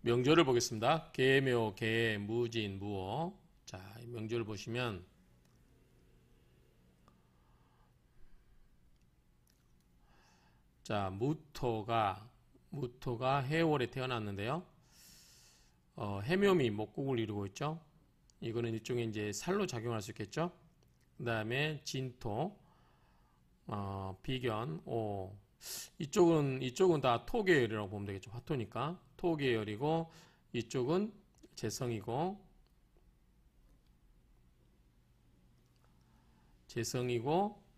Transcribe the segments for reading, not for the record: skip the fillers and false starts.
명조를 보겠습니다. 계묘, 계, 무진, 무오. 자, 이 명조를 보시면 자, 무토가 해월에 태어났는데요. 해묘미 목국을 이루고 있죠. 이거는 일종의 이제 살로 작용할 수 있겠죠. 그 다음에 진토, 비견, 오. 이쪽은 다 토계열이라고 보면 되겠죠. 화토니까. 토계열이고, 이쪽은 재성이고,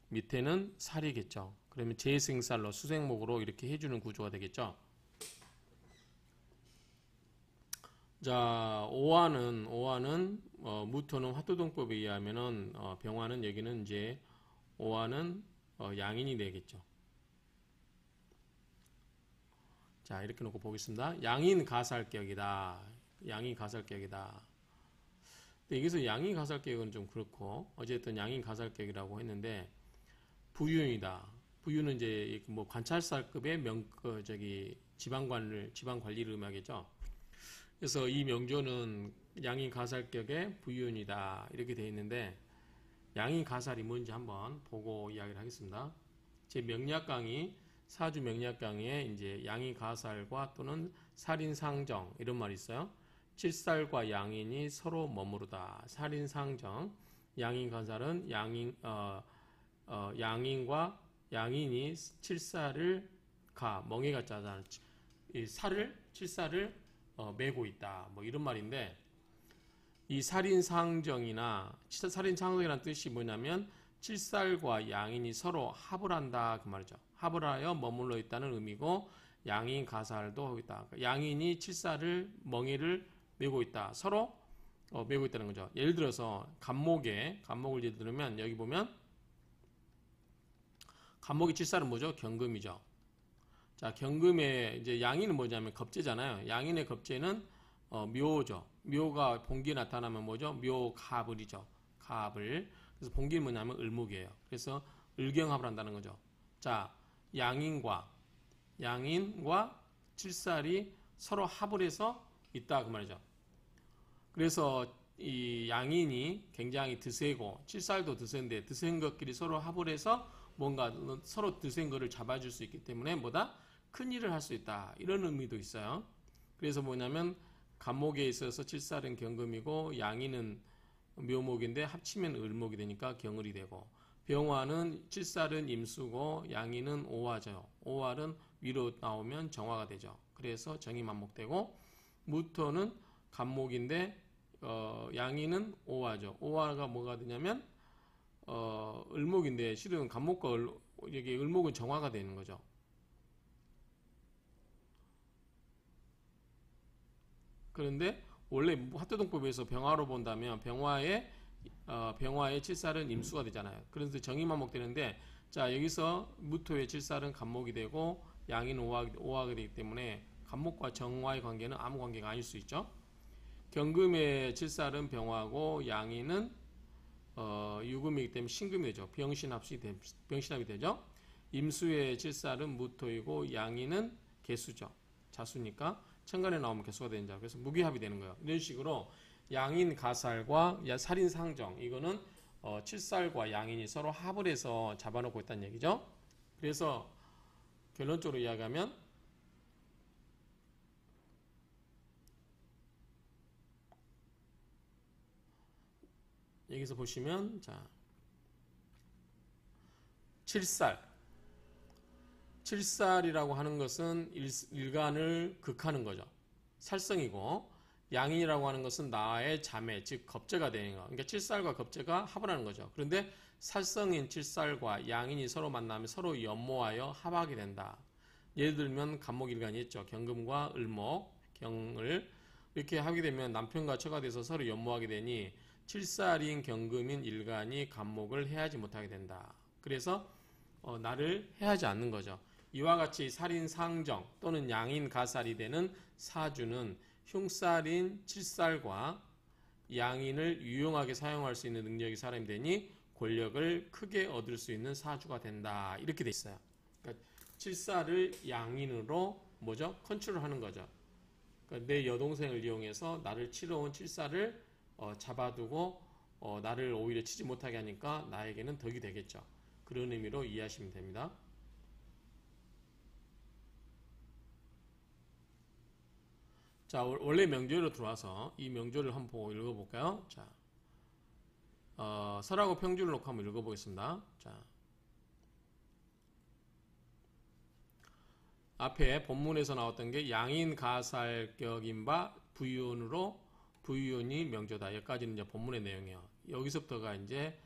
밑에는 살이겠죠. 그러면 재생살로 수생목으로 이렇게 해주는 구조가 되겠죠. 자, 오화는 무토는 화토동법에 의하면은 병화는 여기는 이제 오화는 양인이 되겠죠. 자, 이렇게 놓고 보겠습니다. 양인 가살격이다. 양인 가살격이다. 근데 여기서 양인 가살격은 좀 그렇고 어쨌든 양인 가살격이라고 했는데 부윤이다. 부윤은 이제 뭐 관찰사급의 지방 관리를 의미하겠죠. 그래서 이 명조는 양인 가살격의 부윤이다. 이렇게 되어 있는데 양인 가살이 뭔지 한번 보고 이야기를 하겠습니다. 제 명리학 강의 사주 명리학 강의에 이제 양인 가살과 또는 살인 상정 이런 말이 있어요. 칠살과 양인이 서로 머무르다. 살인 상정, 양인 가살은 양인과 양인이 칠살을 멍에가 짜잖아. 이 칠살을 메고 있다. 뭐 이런 말인데 이 살인 상정이라는 뜻이 뭐냐면 칠살과 양인이 서로 합을 한다 그 말이죠. 합을 하여 머물러 있다는 의미고 양인 가살도 하고 있다. 양인이 칠살을 멍에를 메고 있다. 서로 메고 있다는 거죠. 예를 들어서 간목을 예를 들면 여기 보면 간목의 칠살은 뭐죠? 경금이죠. 자, 경금의 이제 양인은 뭐냐면 겁재잖아요. 양인의 겁재는 묘죠. 묘가 본기에 나타나면 뭐죠? 묘가불이죠. 가불. 그래서 본기는 뭐냐면 을목이에요. 그래서 을경합을 한다는 거죠. 자, 양인과 칠살이 서로 합을 해서 있다 그 말이죠. 그래서 이 양인이 굉장히 드세고 칠살도 드센데 드센 것끼리 서로 합을 해서 뭔가 서로 드센 거를 잡아줄 수 있기 때문에 뭐다? 큰 일을 할 수 있다. 이런 의미도 있어요. 그래서 뭐냐면 간목에 있어서 칠살은 경금이고 양인은 묘목인데 합치면 을목이 되니까 경을이 되고 병화는 칠살은 임수고 양인은 오화죠. 오화는 위로 나오면 정화가 되죠. 그래서 정이 만목되고 무토는 간목인데 양인은 오화죠. 오화가 뭐가 되냐면 을목인데 실은 간목과 여기 을목은 정화가 되는 거죠. 그런데 원래 화토동법에서 병화로 본다면 병화의 칠살은 임수가 되잖아요. 그래서 정이만목 되는데 자 여기서 무토의 칠살은 간목이 되고 양인 오화가 되기 때문에 간목과 정화의 관계는 아무 관계가 아닐 수 있죠. 경금의 칠살은 병화고 양인은 유금이기 때문에 신금이 되죠. 병신합이 되죠. 임수의 칠살은 무토이고 양인은 개수죠. 자수니까 천간에 나오면 개수가 되는 자. 그래서 무기합이 되는 거예요. 이런 식으로 양인 가살과 살인 상정 이거는 칠살과 양인이 서로 합을 해서 잡아놓고 있다는 얘기죠. 그래서 결론적으로 이야기하면 여기서 보시면 자 칠살이라고 하는 것은 일간을 극하는 거죠. 살성이고 양인이라고 하는 것은 나의 자매 즉 겁재가 되는 거. 그러니까 칠살과 겁재가 합을 하는 거죠. 그런데 살성인 칠살과 양인이 서로 만나면 서로 연모하여 합하게 된다. 예를 들면 간목일간이 있죠. 경금과 을목, 경을 이렇게 하게 되면 남편과 처가 돼서 서로 연모하게 되니 칠살인 경금인 일간이 간목을 해하지 못하게 된다. 그래서 나를 해하지 않는 거죠. 이와 같이 살인 상정 또는 양인 가살이 되는 사주는 흉살인 칠살과 양인을 유용하게 사용할 수 있는 능력이 사람이 되니 권력을 크게 얻을 수 있는 사주가 된다. 이렇게 돼 있어요. 그러니까 칠살을 양인으로 뭐죠? 컨트롤하는 거죠. 그러니까 내 여동생을 이용해서 나를 치러 온 칠사를 잡아두고 나를 오히려 치지 못하게 하니까 나에게는 덕이 되겠죠. 그런 의미로 이해하시면 됩니다. 자, 원래 명조로 들어와서 이 명조를 한번 보고 읽어볼까요? 자, 설하고 평주를 놓고 한번 읽어보겠습니다. 자, 앞에 본문에서 나왔던 게 양인가살격인 바 부유원으로 부유원이 명조다. 여기까지는 이제 본문의 내용이에요. 여기서부터가 이제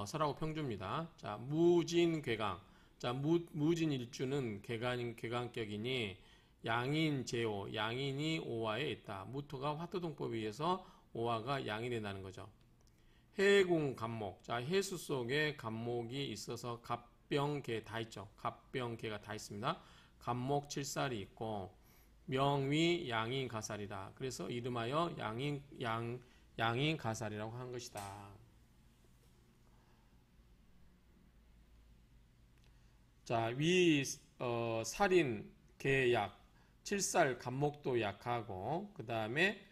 설하고 평주입니다. 자, 무진괴강. 자, 무진일주는 괴강격이니 양인제오, 양인이 오화에 있다. 무토가 화토동법에 의해서 오화가 양이 된다는 거죠. 해궁갑목. 자, 해수 속에 갑목이 있어서 갑병개 다 있죠. 갑병개가 다 있습니다. 갑목 칠살이 있고 명위 양인가살이다. 그래서 이름하여 양인가살이라고 한 것이다. 자, 살인 개약 칠살 갑목도 약하고 그 다음에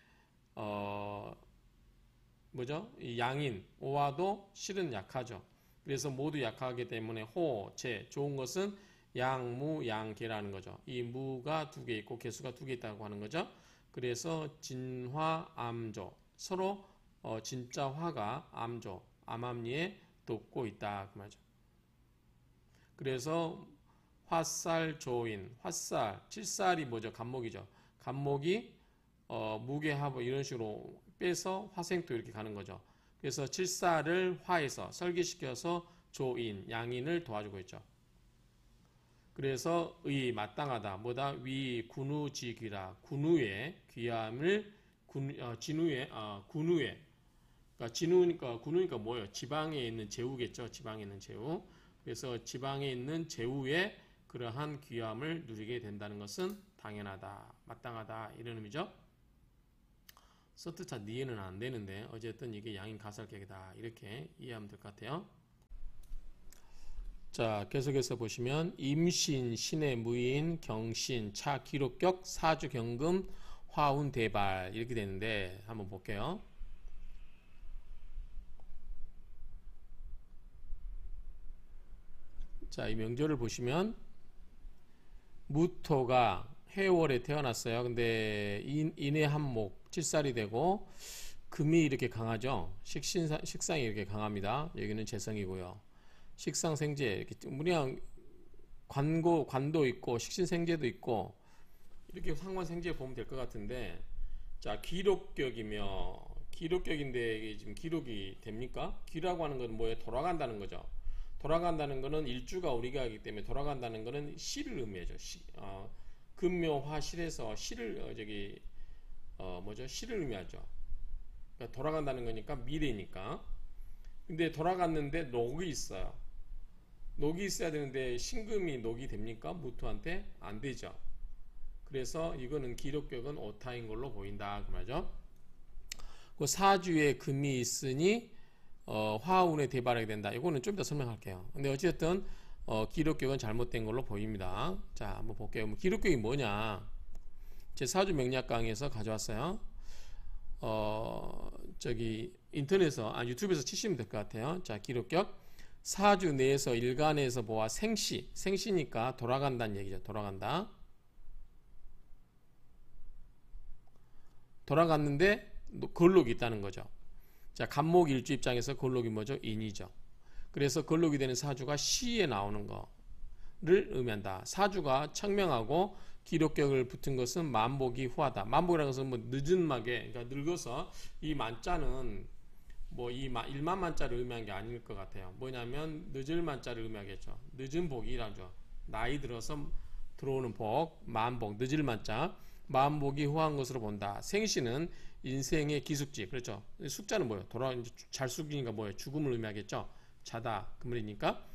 이 양인 오화도 실은 약하죠. 그래서 모두 약하기 때문에 호, 재 좋은 것은 양무, 양개라는 거죠. 이 무가 두 개 있고 개수가 두 개 있다고 하는 거죠. 그래서 진화, 암조 서로 진짜 화가 암조, 암암리에 돕고 있다 그 말이죠. 그래서 화살 조인, 화살, 칠살이 뭐죠? 갑목이죠. 갑목이 무게하고 이런 식으로 빼서 화생토 이렇게 가는 거죠. 그래서 칠살을 화해서 설계시켜서 조인, 양인을 도와주고 있죠. 그래서 의 마땅하다. 뭐다? 위 군우지귀라. 군우의 귀함을 진우의 군우의 그러니까 진우니까 군우니까 뭐예요? 지방에 있는 제후겠죠. 지방에 있는 제후. 그래서 지방에 있는 제후의 그러한 귀함을 누리게 된다는 것은 당연하다, 마땅하다 이런 의미죠. 서트차 니에는 안 되는데 어쨌든 이게 양인 가살격이다 이렇게 이해하면 될 것 같아요. 자, 계속해서 보시면 임신, 신의 무인, 경신, 차, 기록격, 사주, 경금, 화운, 대발 이렇게 되는데 한번 볼게요. 자, 이 명조를 보시면 무토가 해월에 태어났어요. 근데 인의 한목, 칠살이 되고 금이 이렇게 강하죠. 식상이 이렇게 강합니다. 여기는 재성이고요. 식상생재 이렇게 그냥 관도 있고 식신생재도 있고 이렇게 상관생재 보면 될 것 같은데 자, 기록격이며 기록격인데 이게 지금 기록이 됩니까? 기라고 하는 건 뭐예요? 돌아간다는 거죠. 돌아간다는 거는 일주가 우리가 하기 때문에 돌아간다는 거는 시를 의미하죠. 금묘화실에서 시를 시를 의미하죠. 그러니까 돌아간다는 거니까 미래니까. 근데 돌아갔는데 녹이 있어요. 녹이 있어야 되는데 신금이 녹이 됩니까? 무토한테 안 되죠. 그래서 이거는 기록격은 오타인 걸로 보인다 그 말이죠. 그 사주에 금이 있으니 화운에 대발하게 된다. 이거는 좀 이따 설명할게요. 근데 어쨌든 기록격은 잘못된 걸로 보입니다. 자, 한번 볼게요. 기록격이 뭐냐? 제 사주 명리학 강의에서 가져왔어요. 인터넷에서 유튜브에서 치시면 될 것 같아요. 자, 기록격 사주 내에서 일간에서 보아 생시니까 돌아간다는 얘기죠. 돌아갔는데 걸록이 있다는 거죠. 자, 갑목 일주 입장에서 걸록이 뭐죠? 인이죠. 그래서 걸록이 되는 사주가 시에 나오는 거를 의미한다. 사주가 청명하고 기록격을 붙은 것은 만복이 후하다. 만복이라는 것은 뭐 늦은 막에, 그러니까 늙어서 이 만자는 뭐 이 일만 만자를 의미한 게 아닐 것 같아요. 뭐냐면 늦을 만자를 의미하겠죠. 늦은 복이라죠. 나이 들어서 들어오는 복, 만복, 늦을 만자, 만복이 후한 것으로 본다. 생시는 인생의 기숙지, 그렇죠. 숙자는 뭐예요? 잘 숙이니까 뭐예요? 죽음을 의미하겠죠. 자다 그 말이니까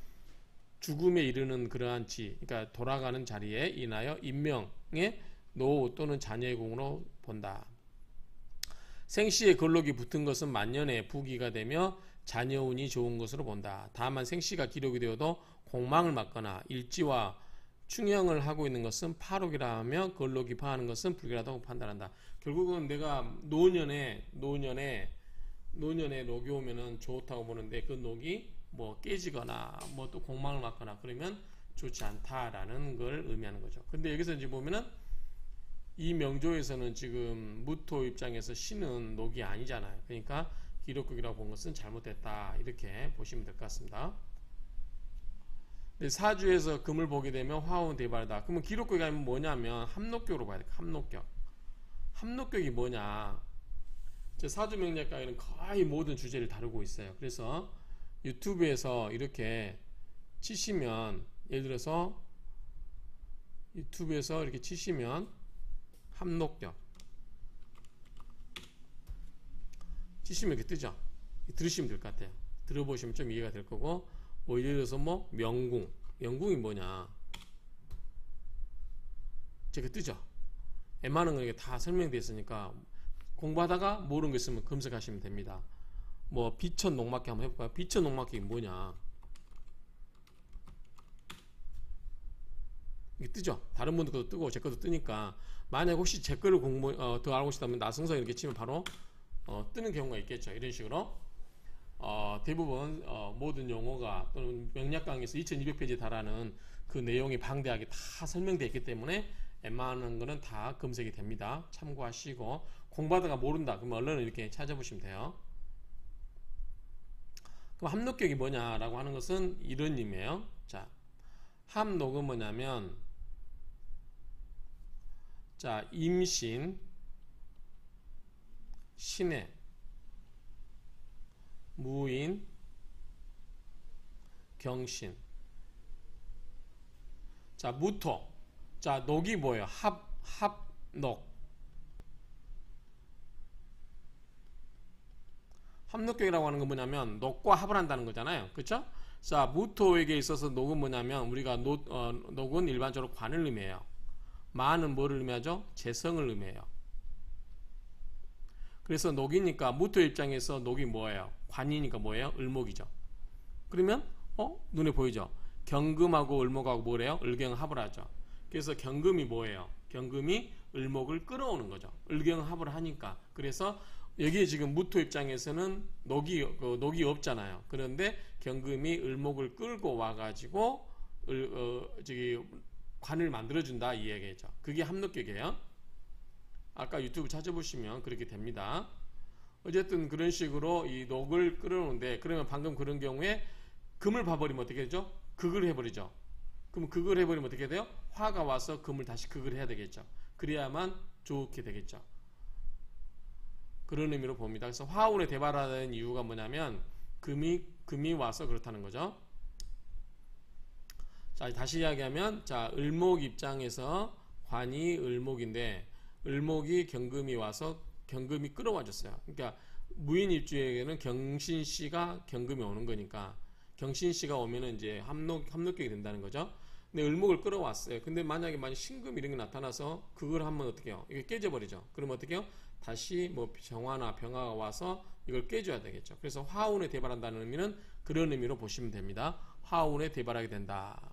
죽음에 이르는 그러한 그러니까 돌아가는 자리에 인하여 인명의 노후 또는 자녀의 공으로 본다. 생시에 걸록이 붙은 것은 만년에 부기가 되며 자녀운이 좋은 것으로 본다. 다만 생시가 기록이 되어도 공망을 맞거나 일지와 충형을 하고 있는 것은 파록이라 하며 그걸로 기파하는 것은 불결하다고 판단한다. 결국은 내가 노년에 녹이 오면은 좋다고 보는데 그 녹이 뭐 깨지거나 뭐 또 공망을 맞거나 그러면 좋지 않다라는 걸 의미하는 거죠. 근데 여기서 이제 보면은 이 명조에서는 지금 무토 입장에서 신은 녹이 아니잖아요. 그러니까 기록격이라고 본 것은 잘못됐다 이렇게 보시면 될 것 같습니다. 근데 사주에서 금을 보게 되면 화운 대발이다. 그러면 기록격이 아니면 뭐냐면 합록격으로 봐야 돼요. 합록격이 뭐냐? 제 사주 명리학 강의는 거의 모든 주제를 다루고 있어요. 그래서 유튜브에서 이렇게 치시면 예를 들어서 유튜브에서 이렇게 치시면 합록격 치시면 이렇게 뜨죠. 들으시면 될 것 같아요. 들어보시면 좀 이해가 될 거고 뭐 예를 들어서 뭐 영궁이 뭐냐 제가 뜨죠. 웬만한 거 이게 다 설명되어 있으니까 공부하다가 모르는 거 있으면 검색하시면 됩니다. 뭐 비천 녹막기 한번 해볼까요? 비천 녹막기 뭐냐 이게 뜨죠. 다른 분들 것도 뜨고 제 것도 뜨니까 만약 혹시 제 거를 더 알고 싶다면 나성성 이렇게 치면 바로 뜨는 경우가 있겠죠. 이런 식으로 대부분 모든 용어가 또는 명리학 강의에서 2200페이지에 달하는 그 내용이 방대하게 다 설명되어 있기 때문에 웬만한 거는 다 검색이 됩니다. 참고하시고 공부하다가 모른다 그러면 얼른 이렇게 찾아보시면 돼요. 그럼 합록격이 뭐냐라고 하는 것은 이런 의미예요. 자, 합록은 뭐냐면 자, 임신, 신해, 무인, 경신. 자, 무토. 자, 녹이 뭐예요? 합록. 합록격이라고 하는 건 뭐냐면 녹과 합을 한다는 거잖아요. 그렇죠? 자, 무토에게 있어서 녹은 뭐냐면 우리가 녹은 일반적으로 관을 의미해요. 마는 뭐를 의미하죠? 재성을 의미해요. 그래서 녹이니까 무토 입장에서 녹이 뭐예요? 관이니까 뭐예요? 을목이죠. 그러면 눈에 보이죠? 경금하고 을목하고 뭐래요? 을경합을 하죠. 그래서 경금이 뭐예요? 경금이 을목을 끌어오는 거죠. 을경합을 하니까. 그래서 여기에 지금 무토 입장에서는 녹이 없잖아요. 그런데 경금이 을목을 끌고 와가지고 관을 만들어준다 이 얘기죠. 그게 합록격이에요. 아까 유튜브 찾아보시면 그렇게 됩니다. 어쨌든 그런 식으로 이 녹을 끌어오는데 그러면 방금 그런 경우에 금을 봐버리면 어떻게 되죠? 극을 해버리죠. 그럼 극을 해버리면 어떻게 돼요? 화가 와서 금을 다시 극을 해야 되겠죠. 그래야만 좋게 되겠죠. 그런 의미로 봅니다. 그래서 화운에 대발하는 이유가 뭐냐면 금이 와서 그렇다는 거죠. 자, 다시 이야기하면 자, 을목 입장에서 관이 을목인데 을목이 경금이 와서 경금이 끌어와 줬어요. 그러니까 무인 입주에게는 경신씨가 경금이 오는 거니까 경신씨가 오면은 이제 합록격이 된다는 거죠. 근데 을목을 끌어왔어요. 근데 만약에 신금 이런 게 나타나서 그걸 하면 어떻게 해요? 이게 깨져버리죠. 그러면 어떻게 해요? 다시 뭐 정화나 병화가 와서 이걸 깨줘야 되겠죠. 그래서 화운에 대발한다는 의미는 그런 의미로 보시면 됩니다. 화운에 대발하게 된다.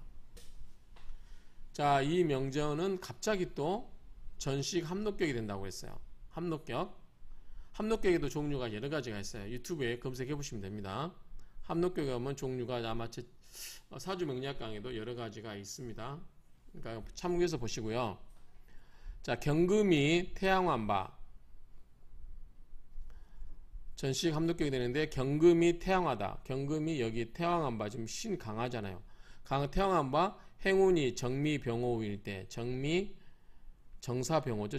자, 이 명제어는 갑자기 또 전식 합록격이 된다고 했어요. 합록격에도 종류가 여러 가지가 있어요. 유튜브에 검색해 보시면 됩니다. 합록격에 하면 종류가 아마 사주 명리학 강에도 여러 가지가 있습니다. 그러니까 참고해서 보시고요. 자, 경금이 태양환바 전식 합록격이 되는데 경금이 태양하다. 경금이 여기 태양환바 지금 신 강하잖아요. 태양환바 행운이 정미병호일 때 정사병호죠.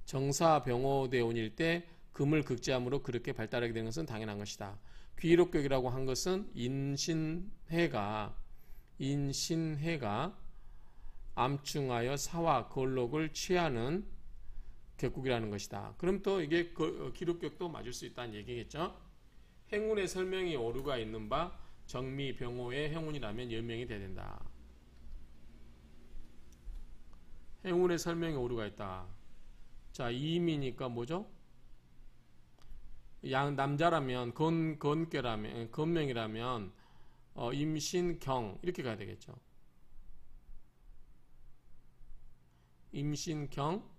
정사병호대운일 때 금을 극지함으로 그렇게 발달하게 되는 것은 당연한 것이다. 귀록격이라고 한 것은 인신해가 암충하여 사화 걸록을 취하는 격국이라는 것이다. 그럼 또 이게 기록격도 맞을 수 있다는 얘기겠죠. 행운의 설명이 오류가 있는 바 정미병호의 행운이라면 연명이 돼야 된다. 행운의 설명에 오류가 있다. 자, 이미니까 뭐죠? 남자라면 건명이라면 임신경 이렇게 가야 되겠죠. 임신경,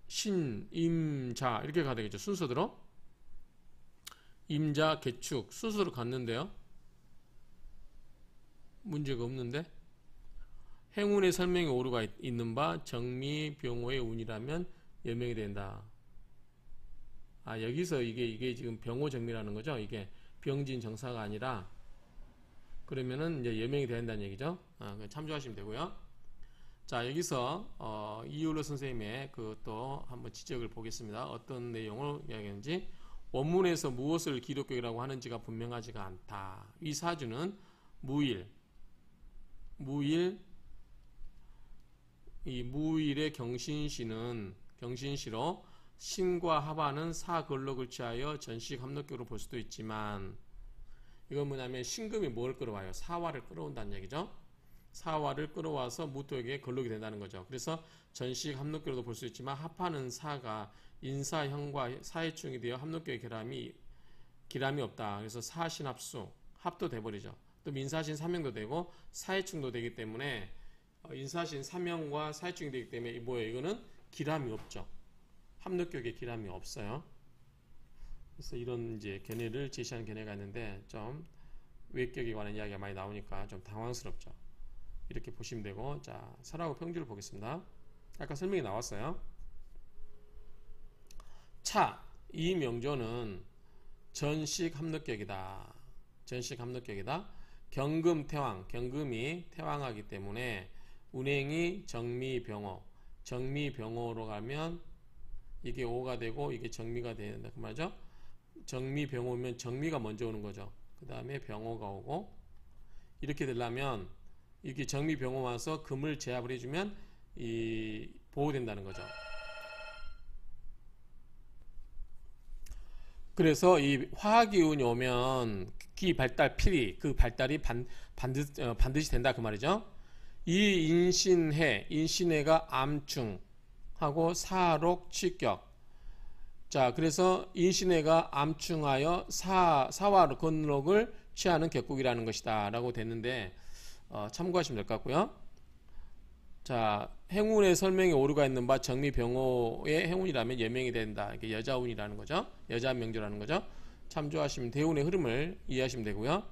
신, 임자 이렇게 가야 되겠죠. 순서대로. 임자, 개축 순서로 갔는데요. 문제가 없는데. 행운의 설명이 오류가 있는 바 정미, 병호의 운이라면 여명이 된다. 아, 여기서 이게 지금 병호 정미라는 거죠. 이게 병진 정사가 아니라 그러면은 이제 여명이 된다는 얘기죠. 참조하시면 되고요. 자, 여기서 이율로 선생님의 그것도 한번 지적을 보겠습니다. 어떤 내용을 이야기하는지. 원문에서 무엇을 기독교라고 하는지가 분명하지가 않다. 이 사주는 이 무일의 경신시로 신과 합하는 사걸록을 취하여 전식 합록교로 볼 수도 있지만, 이건 뭐냐면 신금이 뭘 끌어와요? 사화를 끌어온다는 얘기죠. 사화를 끌어와서 무토에게 걸록이 된다는 거죠. 그래서 전식 합록교로도 볼 수 있지만 합하는 사가 인사형과 사해충이 되어 합록교의 기람이 없다. 그래서 사신합수 합도 돼버리죠. 또 민사신 삼형도 되고 사해충도 되기 때문에 인사신 삼형과 사해충이 되기 때문에 이거는 기람이 없죠. 합록격에 기람이 없어요. 그래서 이런 이제 견해를 제시하는 견해가 있는데 좀 외격에 관한 이야기가 많이 나오니까 좀 당황스럽죠. 이렇게 보시면 되고, 자, 설하고 평주를 보겠습니다. 아까 설명이 나왔어요. 차, 이 명조는 전식 합록격이다. 경금 태왕, 경금이 태왕하기 때문에 운행이 정미병호로 가면 이게 오가 되고 이게 정미가 된다 그 말이죠. 정미병호면 정미가 먼저 오는 거죠. 그 다음에 병호가 오고, 이렇게 되려면 이게 정미병호 와서 금을 제압을 해주면 보호된다는 거죠. 그래서 이 화기운이 오면 기 발달 필이 그 발달이 반드시 된다 그 말이죠. 이 인신해가 암충하고 사록 취격. 자, 그래서 인신해가 암충하여 사화 건록을 취하는 격국이라는 것이다 라고 됐는데, 참고하시면 될 것 같고요. 자, 행운의 설명에 오류가 있는 바 정미병호의 행운이라면 여명이 된다. 이게 여자운이라는 거죠. 여자 명조라는 거죠. 참조하시면 대운의 흐름을 이해하시면 되고요.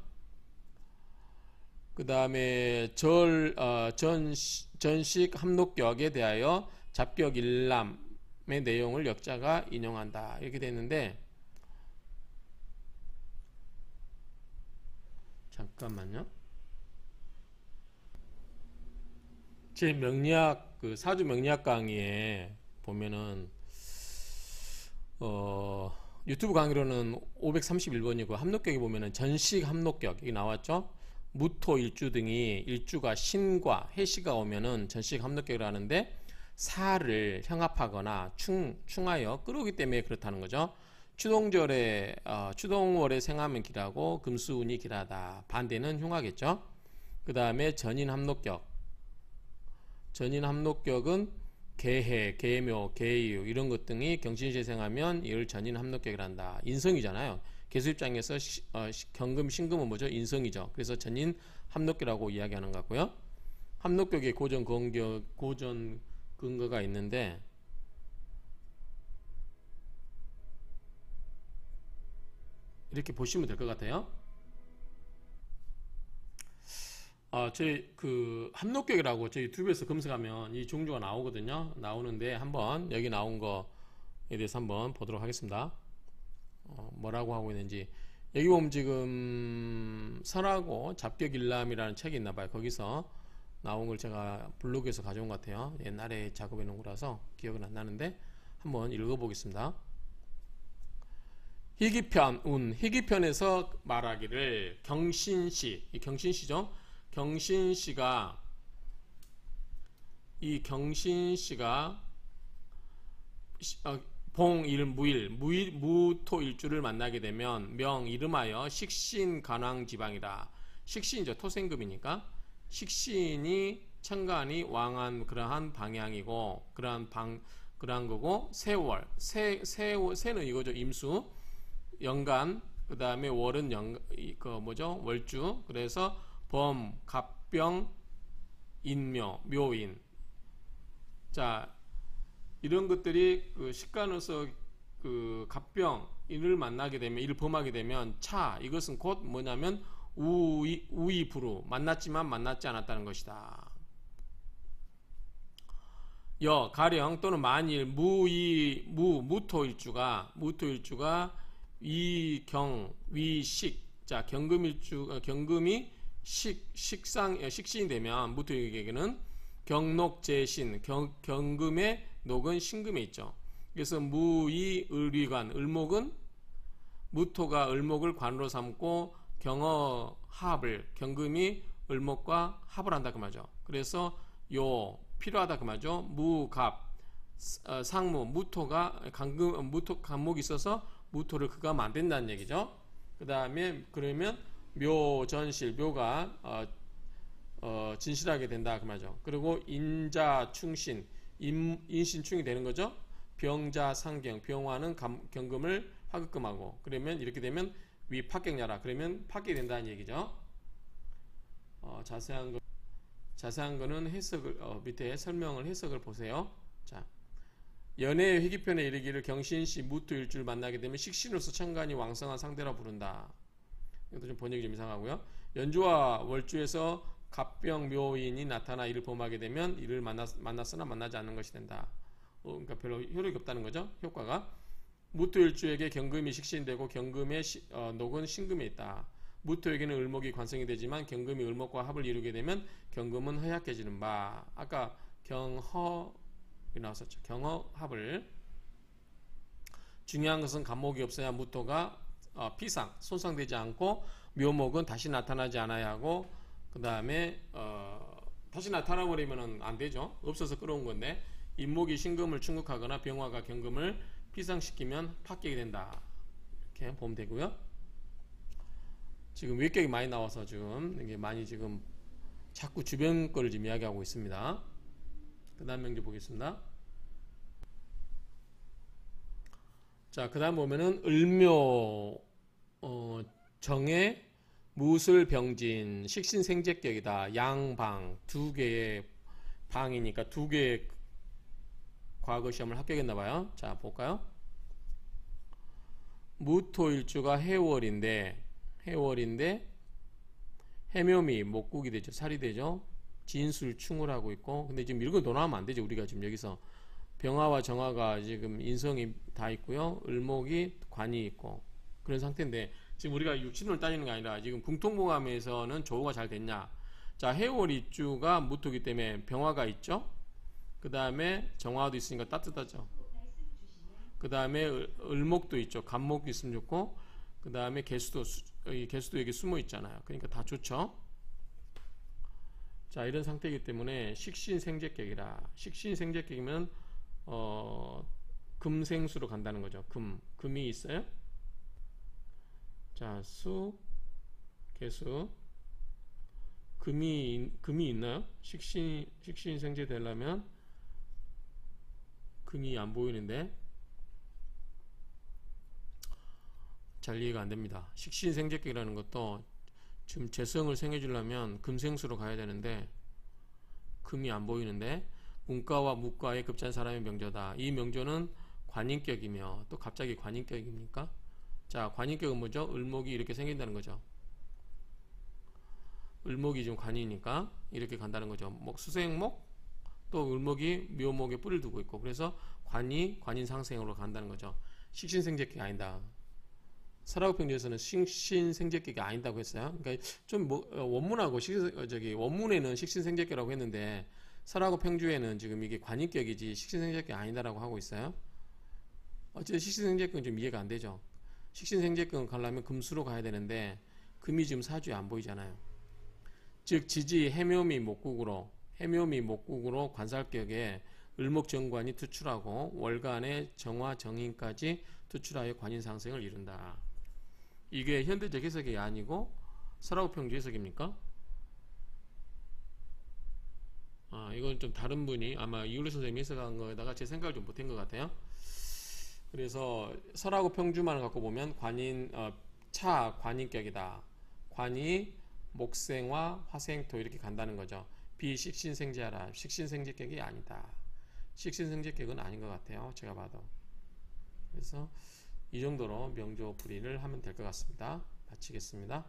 그 다음에 전식 합록격에 대하여 잡격 일람의 내용을 역자가 인용한다. 이렇게 됐는데, 잠깐만요. 제 명리학 사주 명리학 강의에 보면은 유튜브 강의로는 531번이고 합록격에 보면은 전식 합록격 이게 나왔죠. 무토 일주 등이 일주가 신과 해시가 오면은 전식 합록격을 하는데 사를 형합하거나 충하여 끌어오기 때문에 그렇다는 거죠. 추동월에 생하면 길하고 금수운이 길하다. 반대는 흉하겠죠. 그 다음에 전인 합록격은 개해, 계묘, 계유 이런 것 등이 경신시에 생하면 이를 전인 합록격을 한다. 인성이잖아요. 개수 입장에서 경금, 신금은 뭐죠? 인성이죠. 그래서 전인 합록격이라고 이야기하는 것 같고요. 합록격에 고전 근거가 있는데, 이렇게 보시면 될 것 같아요. 저희 합록격이라고 저희 유튜브에서 검색하면 이 종류가 나오거든요. 나오는데 한번 여기 나온 거에 대해서 한번 보도록 하겠습니다. 뭐라고 하고 있는지. 여기 보면 지금 설하고 잡격일람이라는 책이 있나 봐요. 거기서 나온 걸 제가 블로그에서 가져온 것 같아요. 옛날에 작업해 놓은 거라서 기억은 안 나는데 한번 읽어보겠습니다. 희귀편에서 말하기를 이 경신시죠. 경신시가 봉일 무토 일주를 만나게 되면 명 이름하여 식신 간황 지방이다. 식신이죠. 토생금이니까 식신이 천간이 왕한 그러한 방향이고 그러한 거고, 새는 이거죠. 임수 연간, 그 다음에 월은 월주. 그래서 범, 갑병, 인묘, 묘인. 자, 이런 것들이 그 식간어서 그 갑병 이를 만나게 되면, 이를 범하게 되면 차, 이것은 곧 뭐냐면 우이부루, 만났지만 만났지 않았다는 것이다. 가령 또는 만일 무토일주가 위경 위식, 자 경금이 식신이 되면 무토에게는 경록재신, 경금의 녹은 신금에 있죠. 그래서 무이을위관, 을목은 무토가 을목을 관으로 삼고 경어합을, 경금이 을목과 합을 한다 그 말이죠. 그래서 필요하다 그 말이죠. 무갑, 상무, 무토가 간목이 있어서 무토를 그가면 안 된다는 얘기죠. 그 다음에 그러면 묘전실, 묘가 진실하게 된다 그 말이죠. 그리고 인자충신, 인신충이 되는 거죠. 병자상경, 병화는 경금을 화급금하고, 그러면 이렇게 되면 위팍경야라, 그러면 파괴 된다는 얘기죠. 자세한 거는 해석을 밑에 설명을 해석을 보세요. 자, 연애의 회기편에 이르기를 경신시 무토일주를 만나게 되면 식신으로서 천간이 왕성한 상대라 부른다. 이것도 좀 번역이 좀 이상하고요. 연주와 월주에서 갑병 묘인이 나타나 이를 범하게 되면 이를 만났으나 만나지 않는 것이 된다. 그러니까 별로 효력이 없다는 거죠. 효과가 무토일주에게 경금이 식신되고 경금의 녹은 신금에 있다. 무토에게는 을목이 관성이 되지만 경금이 을목과 합을 이루게 되면 경금은 허약해지는 바. 아까 경허이 나왔었죠. 경허합을. 중요한 것은 간목이 없어야 무토가 피상, 손상되지 않고 묘목은 다시 나타나지 않아야 하고, 그 다음에 다시 나타나 버리면 안 되죠. 없어서 끌어온 건데, 인목이 신금을 충극하거나 병화가 경금을 피상시키면 파괴가 된다. 이렇게 보면 되고요. 지금 외격이 많이 나와서 지금 이게 많이 지금 자꾸 주변 거를 지금 이야기하고 있습니다. 그 다음 명제 보겠습니다. 자, 그 다음 보면은 을묘 정의 무술병진 식신생재격이다. 양방, 두 개의 방이니까 두 개의 과거 시험을 합격했나봐요. 자, 볼까요? 무토일주가 해월인데 해묘미 목국이 되죠. 살이 되죠. 진술충을 하고 있고, 근데 지금 이런 거 논하면 안 되죠. 우리가 지금 여기서 병화와 정화가 지금 인성이 다 있고요. 을목이 관이 있고 그런 상태인데, 지금 우리가 육신을 따지는 게 아니라 지금 궁통봉함에서는 조우가 잘 됐냐. 자, 해월 입주가 무토기 때문에 병화가 있죠. 그 다음에 정화도 있으니까 따뜻하죠. 그 다음에 을목도 있죠. 간목도 있으면 좋고, 그 다음에 개수도 여기 숨어 있잖아요. 그러니까 다 좋죠. 자, 이런 상태이기 때문에 식신생재격이라. 식신생재격이면 금생수로 간다는 거죠. 금이 있어요. 자, 개수. 금이 있나요? 식신생재 되려면 금이 안 보이는데 잘 이해가 안 됩니다. 식신생재격이라는 것도 지금 재성을 생해주려면 금생수로 가야 되는데 금이 안 보이는데, 문과와 무과에 급제한 사람의 명조다. 이 명조는 관인격이며, 또 갑자기 관인격입니까? 자, 관인격은 뭐죠? 을목이 이렇게 생긴다는 거죠. 을목이 지금 관이니까 이렇게 간다는 거죠. 수생목, 또 을목이 묘목에 뿌리를 두고 있고, 그래서 관인상생으로 간다는 거죠. 식신생재격이 아니다. 설화급평지에서는 식신생재격이 아니다고 했어요. 그러니까 좀 원문하고 원문에는 식신생재격이라고 했는데 설화급평주에는 지금 이게 관인격이지 식신생재격이 아니다라고 하고 있어요. 어쨌든 식신생재격은 좀 이해가 안 되죠. 식신생재격을 가려면 금수로 가야 되는데 금이 지금 사주에 안 보이잖아요. 즉 지지 해묘미 목국으로 관살격에 을목정관이 투출하고 월간의 정화 정인까지 투출하여 관인상생을 이룬다. 이게 현대적 해석이 아니고 설화급평주 해석입니까? 이건 좀 다른 분이 아마 이율리 선생님이 해석한 거에다가 제 생각을 좀 못한 것 같아요. 그래서 설화급평주만 갖고 보면 관인격이다. 관이 목생화 화생토 이렇게 간다는 거죠. 비식신생제하라. 식신생제격이 아니다. 식신생제격은 아닌 것 같아요. 제가 봐도. 그래서 이 정도로 명조 풀이를 하면 될 것 같습니다. 마치겠습니다.